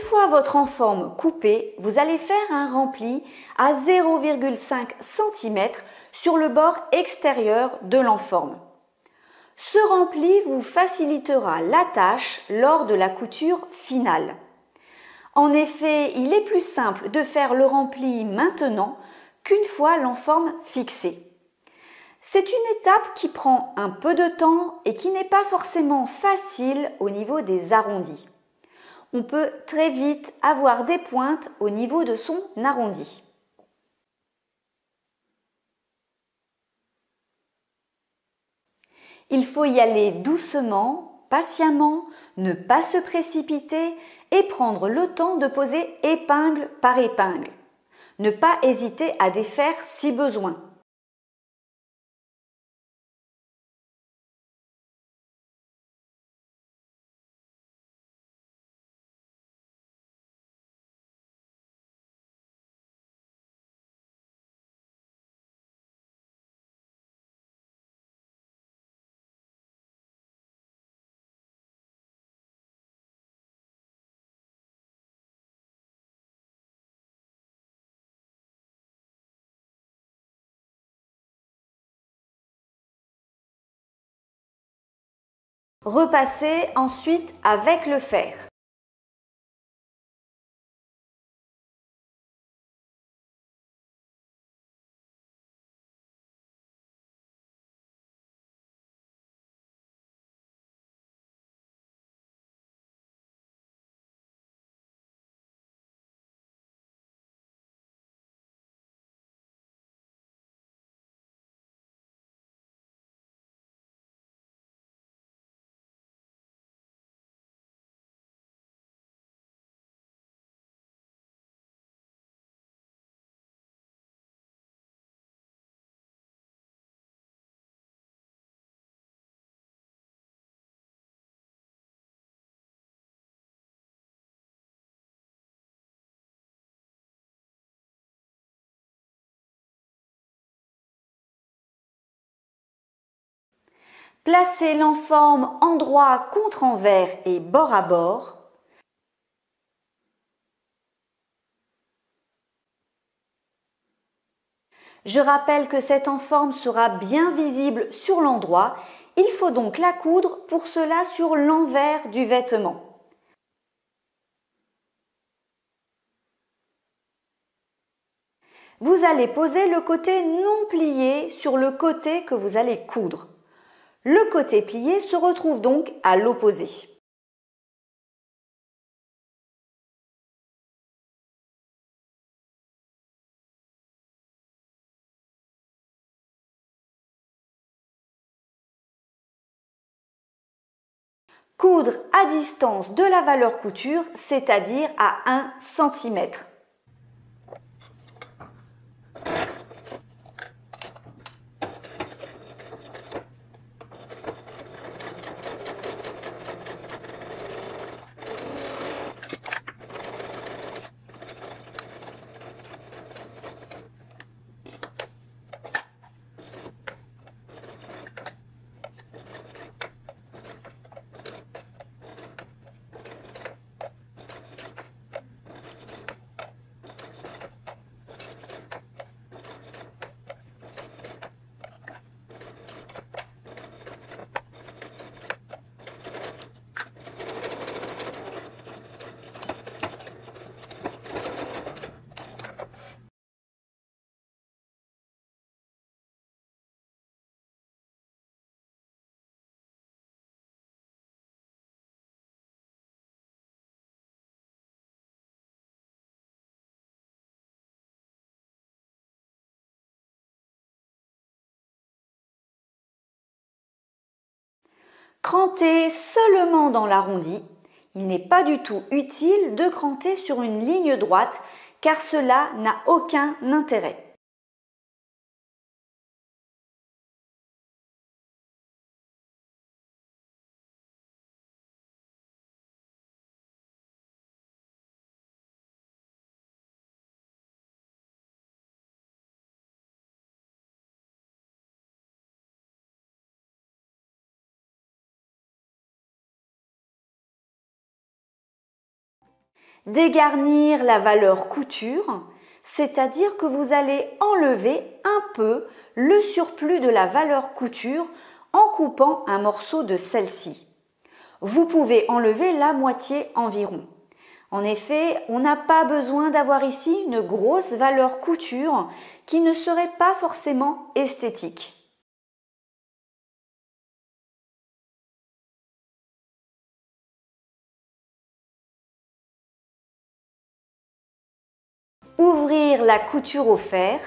fois votre enforme coupée, vous allez faire un rempli à 0,5 cm sur le bord extérieur de l'enforme. Ce rempli vous facilitera la tâche lors de la couture finale. En effet, il est plus simple de faire le rempli maintenant qu'une fois l'enforme fixée. C'est une étape qui prend un peu de temps et qui n'est pas forcément facile au niveau des arrondis. On peut très vite avoir des pointes au niveau de son arrondi. Il faut y aller doucement, patiemment, ne pas se précipiter et prendre le temps de poser épingle par épingle. Ne pas hésiter à défaire si besoin. Repassez ensuite avec le fer. Placez l'enforme endroit contre envers et bord à bord. Je rappelle que cette enforme sera bien visible sur l'endroit. Il faut donc la coudre pour cela sur l'envers du vêtement. Vous allez poser le côté non plié sur le côté que vous allez coudre. Le côté plié se retrouve donc à l'opposé. Coudre à distance de la valeur couture, c'est-à-dire à 1 cm. Crantez seulement dans l'arrondi. Il n'est pas du tout utile de cranter sur une ligne droite car cela n'a aucun intérêt. dégarnir la valeur couture, c'est-à-dire que vous allez enlever un peu le surplus de la valeur couture en coupant un morceau de celle-ci. Vous pouvez enlever la moitié environ. En effet, on n'a pas besoin d'avoir ici une grosse valeur couture qui ne serait pas forcément esthétique. Ouvrir la couture au fer.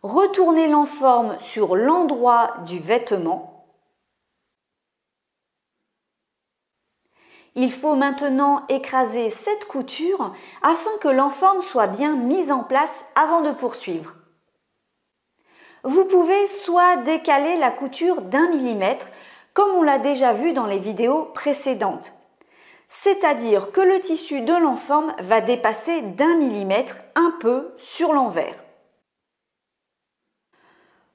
Retournez l'enforme sur l'endroit du vêtement. Il faut maintenant écraser cette couture afin que l'enforme soit bien mise en place avant de poursuivre. Vous pouvez soit décaler la couture d'1 millimètre, comme on l'a déjà vu dans les vidéos précédentes. C'est-à-dire que le tissu de l'enforme va dépasser d'1 millimètre un peu sur l'envers.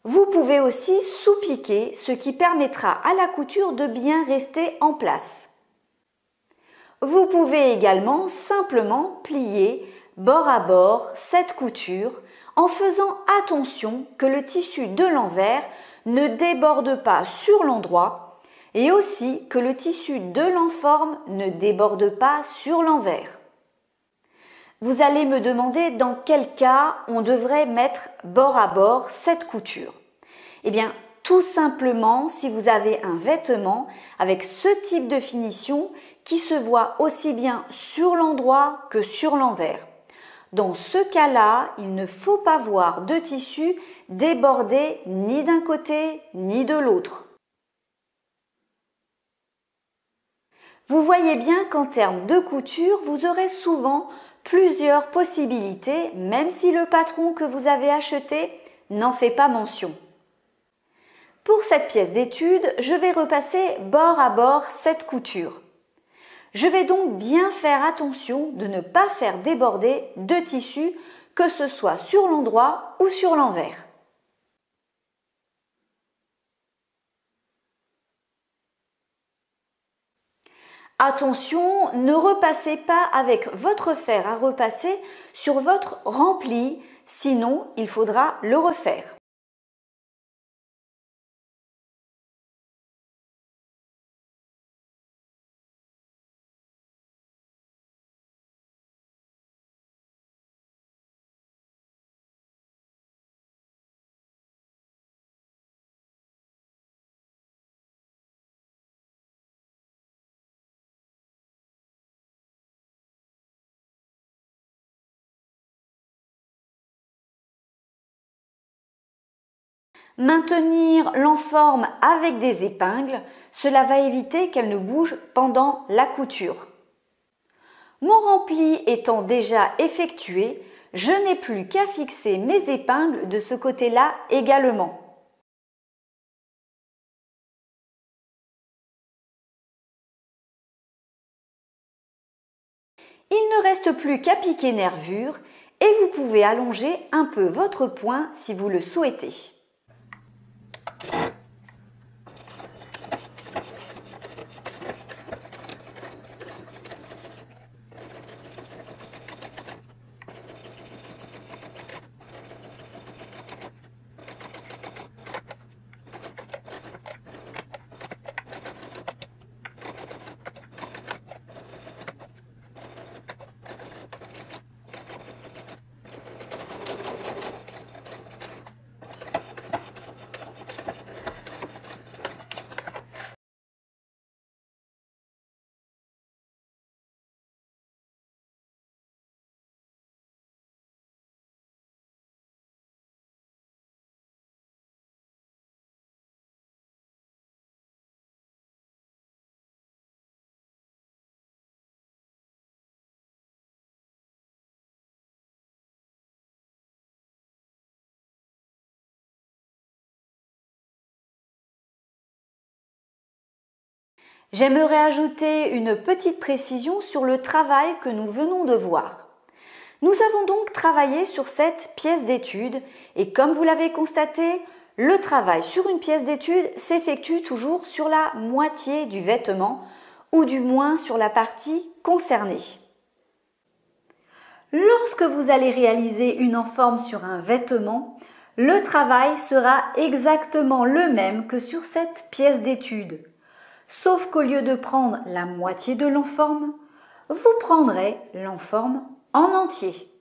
Vous pouvez aussi sous-piquer, ce qui permettra à la couture de bien rester en place. Vous pouvez également simplement plier bord à bord cette couture en faisant attention que le tissu de l'envers ne déborde pas sur l'endroit et aussi que le tissu de l'enforme ne déborde pas sur l'envers. Vous allez me demander dans quel cas on devrait mettre bord à bord cette couture. Eh bien, tout simplement si vous avez un vêtement avec ce type de finition qui se voit aussi bien sur l'endroit que sur l'envers. Dans ce cas-là, il ne faut pas voir de tissu déborder ni d'un côté ni de l'autre. Vous voyez bien qu'en termes de couture, vous aurez souvent plusieurs possibilités, même si le patron que vous avez acheté n'en fait pas mention. Pour cette pièce d'étude, je vais repasser bord à bord cette couture. Je vais donc bien faire attention de ne pas faire déborder de tissu, que ce soit sur l'endroit ou sur l'envers. Attention, ne repassez pas avec votre fer à repasser sur votre rempli, sinon il faudra le refaire. Maintenir l'enforme avec des épingles, cela va éviter qu'elle ne bouge pendant la couture. Mon rempli étant déjà effectué, je n'ai plus qu'à fixer mes épingles de ce côté-là également. Il ne reste plus qu'à piquer nervure et vous pouvez allonger un peu votre point si vous le souhaitez. J'aimerais ajouter une petite précision sur le travail que nous venons de voir. Nous avons donc travaillé sur cette pièce d'étude et comme vous l'avez constaté, le travail sur une pièce d'étude s'effectue toujours sur la moitié du vêtement ou du moins sur la partie concernée. Lorsque vous allez réaliser une enforme sur un vêtement, le travail sera exactement le même que sur cette pièce d'étude. Sauf qu'au lieu de prendre la moitié de l'enforme, vous prendrez l'enforme en entier.